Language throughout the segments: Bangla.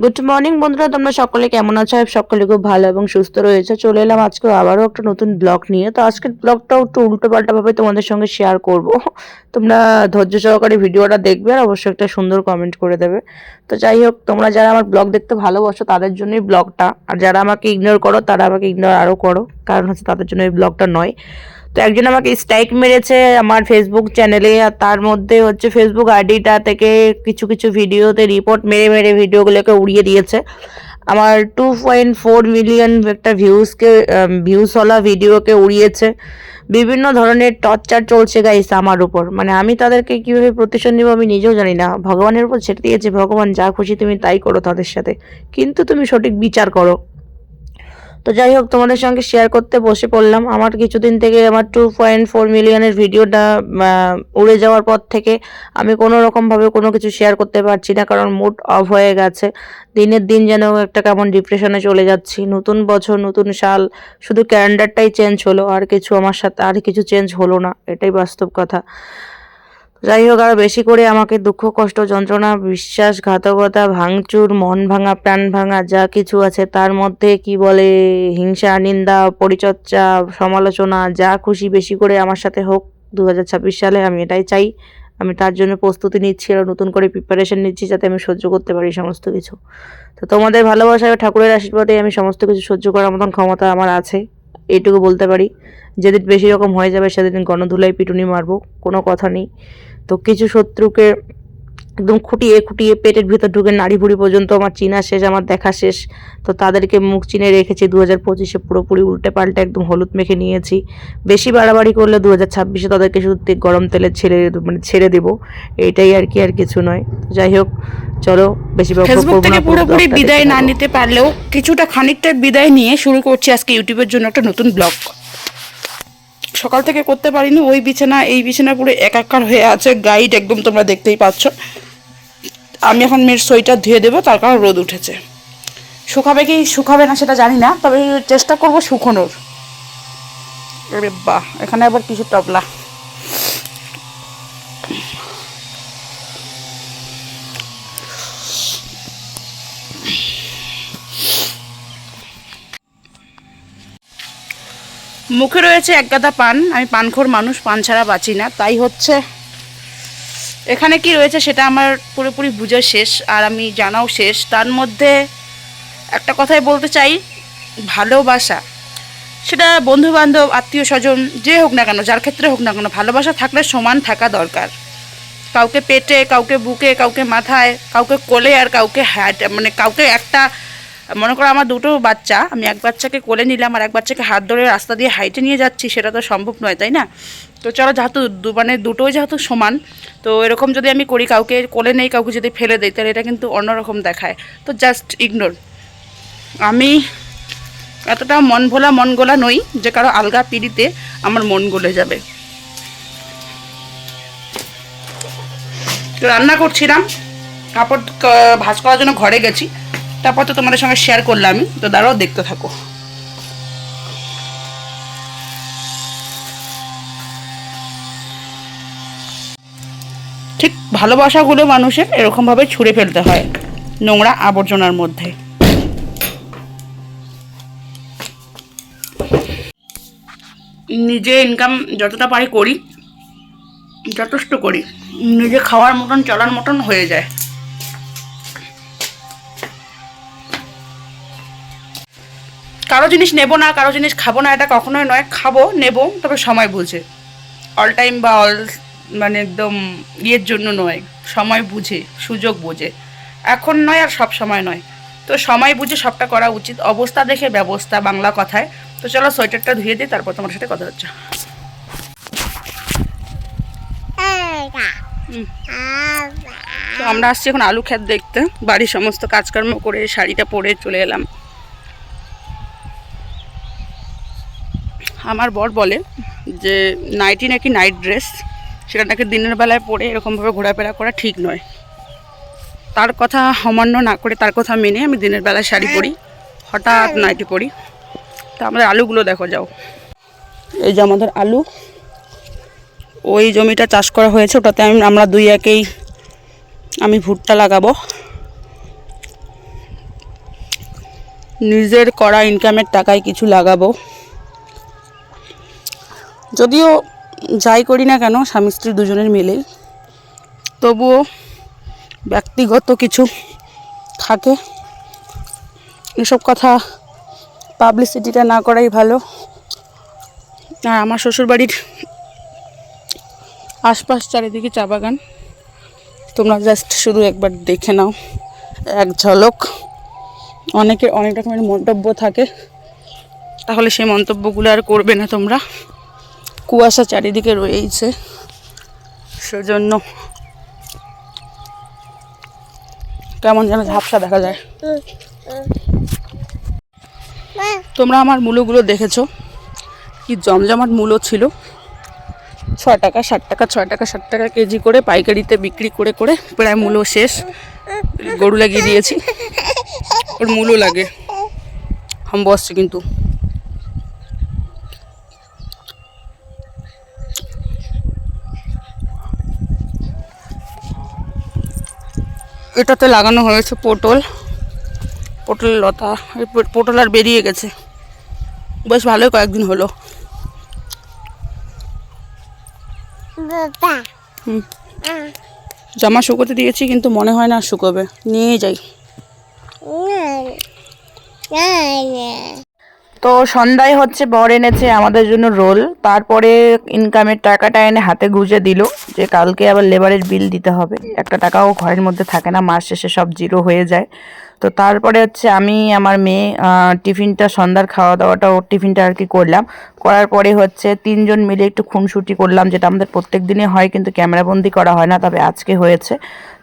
গুড মর্নিং বন্ধুরা, তোমরা সকলে কেমন আছো? সকলে খুব ভালো এবং সুস্থ রয়েছে। চলে এলাম আজকে আবারও একটা নতুন ব্লগ নিয়ে। তো আজকের ব্লগটাও একটু উল্টোপাল্টা ভাবে তোমাদের সঙ্গে শেয়ার করব। তোমরা ধৈর্য সহকারে ভিডিওটা দেখবে আর অবশ্যই একটা সুন্দর কমেন্ট করে দেবে। তো যাই হোক, তোমরা যারা আমার ব্লগ দেখতে ভালোবাসো তাদের জন্যই ব্লগটা, আর যারা আমাকে ইগনোর করো তারা আমাকে ইগনোর আরও করো, কারণ হচ্ছে তাদের জন্য এই ব্লগটা নয়। তো একজন আমাকে স্ট্রাইক মেরেছে আমার ফেসবুক চ্যানেলে, আর তার মধ্যে হচ্ছে ফেসবুক আইডিটা থেকে কিছু কিছু ভিডিওতে রিপোর্ট মেরে মেরে ভিডিওগুলোকে উড়িয়ে দিয়েছে। আমার 2.4 মিলিয়ন একটা ভিউজওয়ালা ভিডিওকে উড়িয়েছে। বিভিন্ন ধরনের টর্চার চলছে গাইস আমার উপর, মানে আমি তাদেরকে কীভাবে প্রতিশোধ নেব আমি নিজেও জানি না। ভগবানের উপর ছেড়ে দিয়েছে, ভগবান যা খুশি তুমি তাই করো তাদের সাথে, কিন্তু তুমি সঠিক বিচার করো। তো যাই হোক, তোমাদের সঙ্গে শেয়ার করতে বসে পড়লাম। আমার কিছুদিন থেকে আমার 2.4 মিলিয়নের ভিডিওটা উড়ে যাওয়ার পর থেকে আমি কোনো রকমভাবে কোনো কিছু শেয়ার করতে পারছি না, কারণ মুড অফ হয়ে গেছে। দিনের দিন যেন একটা কেমন ডিপ্রেশনে চলে যাচ্ছি। নতুন বছর, নতুন সাল, শুধু ক্যালেন্ডারটাই চেঞ্জ হলো, আর কিছু আমার সাথে আর কিছু চেঞ্জ হলো না, এটাই বাস্তব কথা। যাই হোক, আরও বেশি করে আমাকে দুঃখ, কষ্ট, যন্ত্রণা, বিশ্বাসঘাতকতা, ভাঙচুর, মন ভাঙা, প্রাণ ভাঙা যা কিছু আছে তার মধ্যে কি বলে হিংসা, নিন্দা, পরিচর্যা, সমালোচনা যা খুশি বেশি করে আমার সাথে হোক 2026 সালে। আমি এটাই চাই। আমি তার জন্য প্রস্তুতি নিচ্ছি আর নতুন করে প্রিপারেশন নিচ্ছি, যাতে আমি সহ্য করতে পারি সমস্ত কিছু। তো তোমাদের ভালোবাসা ও ঠাকুরের আশীর্বাদে আমি সমস্ত কিছু সহ্য করার মতন ক্ষমতা আমার আছে, এইটুকু বলতে পারি। যেদিন বেশি রকম হয়ে যাবে সেদিন গণধুলাই পিটুনি মারবো, কোনো কথা নেই। তো কিছু শত্রুকে একদম খুঁটিয়ে খুঁটিয়ে পেটের ভিতর ঢুকে নাড়ি ভুড়ি পর্যন্ত আমার চিনা শেষ, আমার দেখা শেষ। তো তাদেরকে মুখ চিনে রেখেছি 2025-এ, পুরোপুরি উল্টে পাল্টে একদম হলুদ মেখে নিয়েছি। বেশি বাড়াবাড়ি করলে 2026-এ তাদেরকে শুধু গরম তেলে ছেড়ে দেবো, এইটাই আর কি, আর কিছু নয়। যাই হোক, চলো বেশি ফেসবুক থেকে পুরোপুরি বিদায় না নিতে পারলেও কিছুটা খানিকটা বিদায় নিয়ে শুরু করছি আজকে ইউটিউবের জন্য একটা নতুন ব্লগ। সকাল থেকে করতে পারিনি, ওই বিছানা এই বিছানা পুরো একাকার হয়ে আছে, গাইড একদম তোমরা দেখতেই পাচ্ছ। আমি এখন মেয়ের সোয়েটার ধুয়ে দেবো, তার কারণ রোদ উঠেছে। শুকাবে কি শুকাবে না সেটা জানি না, তবে চেষ্টা করবো শুকোনোর। আরে বাহ, এখানে আবার কিছু টবলা। মুখে রয়েছে এক গাদা পান, আমি পানখোর মানুষ, পান ছাড়া বাঁচি না। তাই হচ্ছে এখানে কি রয়েছে সেটা আমার পুরোপুরি বুঝা শেষ, আর আমি জানাও শেষ। তার মধ্যে একটা কথাই বলতে চাই, ভালোবাসা, সেটা বন্ধু বান্ধব, আত্মীয় স্বজন যে হোক না কেন, যার ক্ষেত্রে হোক না কেন, ভালোবাসা থাকলে সমান থাকা দরকার। কাউকে পেটে, কাউকে বুকে, কাউকে মাথায়, কাউকে কোলে, আর কাউকে হাত, মানে কাউকে একটা, মনে করো আমার দুটো বাচ্চা, আমি এক বাচ্চাকে কোলে নিলাম আর এক বাচ্চাকে হাত ধরে রাস্তা দিয়ে হাইটে নিয়ে যাচ্ছি, সেটা তো সম্ভব নয়, তাই না? তো চলো, যেহেতু মানে দুটোই যেহেতু সমান, তো এরকম যদি আমি করি, কাউকে কোলে নেই, কাউকে যদি ফেলে দিই, তাহলে এটা কিন্তু অন্যরকম দেখায়। তো জাস্ট ইগনোর। আমি এতটা মন ভোলা মন গোলা নই যে কারো আলগা পিড়িতে আমার মন গলে যাবে। তো রান্না করছিলাম, কাপড় ভাঁজ করার জন্য ঘরে গেছি, তারপর তো তোমাদের সঙ্গে শেয়ার করলাম আমি। তো দাঁড়াও, দেখতে থাকো। ঠিক ভালোবাসাগুলো মানুষের এরকমভাবে ছুঁড়ে ফেলতে হয় নোংরা আবর্জনার মধ্যে। নিজে ইনকাম যতটা পারি করি, যথেষ্ট করি, নিজে খাওয়ার মতন চলার মতন হয়ে যায়। কারো জিনিস নেব না, কারো জিনিস খাবো না, এটা কখনোই নয়। খাবো, নেব, তবে সময় বুঝে। অল টাইম বা মানে একদম ইয়ের জন্য নয়, সময় বুঝে, সুযোগ বুঝে। এখন নয় আর সব সময় নয়। তো সময় বুঝে সবটা করা উচিত, অবস্থা দেখে ব্যবস্থা, বাংলা কথায়। তো চলো সোয়েটারটা ধুয়ে দিই, তারপর তোমার সাথে কথা হচ্ছে। তো আমরা আসছি এখন আলু ক্ষেত দেখতে। বাড়ির সমস্ত কাজকর্ম করে শাড়িটা পরে চলে এলাম। আমার বর বলে যে নাইটি নাকি নাইট ড্রেস, সেটা নাকি দিনের বেলায় পরে এরকমভাবে ঘোরাফেরা করা ঠিক নয়। তার কথা অমান্য না করে, তার কথা মেনে আমি দিনের বেলায় শাড়ি পরি, হঠাৎ নাইটি পরি। তা আমাদের আলুগুলো দেখো, যাও। এই যে আমাদের আলু, ওই জমিটা চাষ করা হয়েছে, ওটাতে আমরা দুই একেই আমি ভুট্টা লাগাবো। নিজের করা ইনকামের টাকায় কিছু লাগাবো। যদিও যাই করি না কেন স্বামী স্ত্রী দুজনের মিলেই, তবুও ব্যক্তিগত কিছু থাকে। এসব কথা পাবলিসিটিটা না করাই ভালো। আর আমার শ্বশুরবাড়ির আশপাশ চারিদিকে চা বাগান, তোমরা জাস্ট শুধু একবার দেখে নাও এক ঝলক। অনেকের অনেক রকমের মন্তব্য থাকে, তাহলে সেই মন্তব্যগুলো আর করবে না তোমরা। কুয়াশা চারিদিকে রয়েইছে, সেজন্য কেমন যেন ঝাপসা দেখা যায়। তোমরা আমার মূলোগুলো দেখেছো, কি জমজমাট মূলো ছিল। 6 টাকা 60 টাকা 6 টাকা 60 টাকা কেজি করে পাইকারিতে বিক্রি করে করে প্রায় মূলো শেষ। গরু লাগিয়ে দিয়েছি, ওর মূলো লাগে। হাম বসছে কিন্তু এটাতে লাগানো হয়েছে পটলের লতা। পটল আর বেরিয়ে গেছে, বেশ ভালোই কয়েকদিন হলো। জামা শুকোতে দিয়েছি, কিন্তু মনে হয় না শুকোবে, নিয়ে যাই। তো সন্ধ্যায় হচ্ছে বর এনেছে আমাদের জন্য রোল, তারপরে ইনকামের টাকাটা এনে হাতে গুঁজে দিল যে কালকে আবার লেবারের বিল দিতে হবে। একটা টাকাও ঘরের মধ্যে থাকে না, মাস শেষে সব জিরো হয়ে যায়। তো তারপরে হচ্ছে আমি আমার মেয়ে টিফিনটা, সন্ধ্যার খাওয়া দাওয়াটা, ওর টিফিনটা আর কি করলাম। করার পরে হচ্ছে 3 জন মিলে একটু খুনসুটি করলাম, যেটা আমাদের প্রত্যেক দিনই হয়, কিন্তু ক্যামেরাবন্দি করা হয় না, তবে আজকে হয়েছে।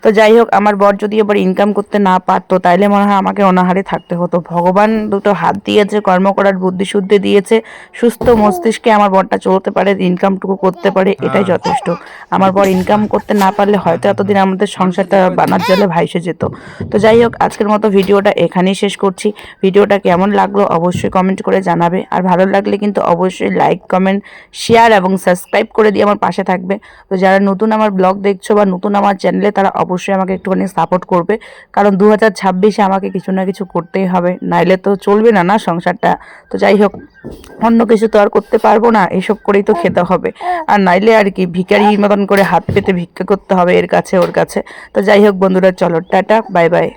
তো যাই হোক, আমার বর যদি এবার ইনকাম করতে না পারতো তাইলে মনে হয় আমাকে অনাহারে থাকতে হতো। ভগবান দুটো হাত দিয়েছে, কর্ম করার বুদ্ধি শুদ্ধি দিয়েছে, সুস্থ মস্তিষ্কে আমার বরটা চলতে পারে, ইনকামটুকু করতে পারে, এটাই যথেষ্ট। আমার বর ইনকাম করতে না পারলে হয়তো এতদিন আমাদের সংসারটা বানার জলে ভাইসে যেত। তো যাই হোক, আজকের মতো ভিডিওটা এখানেই শেষ করছি। ভিডিওটা কেমন লাগলো অবশ্যই কমেন্ট করে জানাবে, আর ভালো লাগলে কিন্তু অবশ্যই লাইক, কমেন্ট, শেয়ার এবং সাবস্ক্রাইব করে দিয়ে আমার পাশে থাকবে। তো যারা নতুন আমার ব্লগ দেখছো বা নতুন আমার চ্যানেলে, তারা অবশ্যই আমাকে একটুখানি সাপোর্ট করবে, কারণ 2026-এ আমাকে কিছু না কিছু করতেই হবে, নাইলে তো চলবে না না সংসারটা। তো যাই হোক, অন্য কিছু তো আর করতে পারবো না, এসব করেই তো খেতে হবে, আর নাইলে আর কি ভিখারির মতন করে হাত পেতে ভিক্ষা করতে হবে এর কাছে ওর কাছে। তো যাই হোক বন্ধুরা, চলো টাটা, বাই বাই।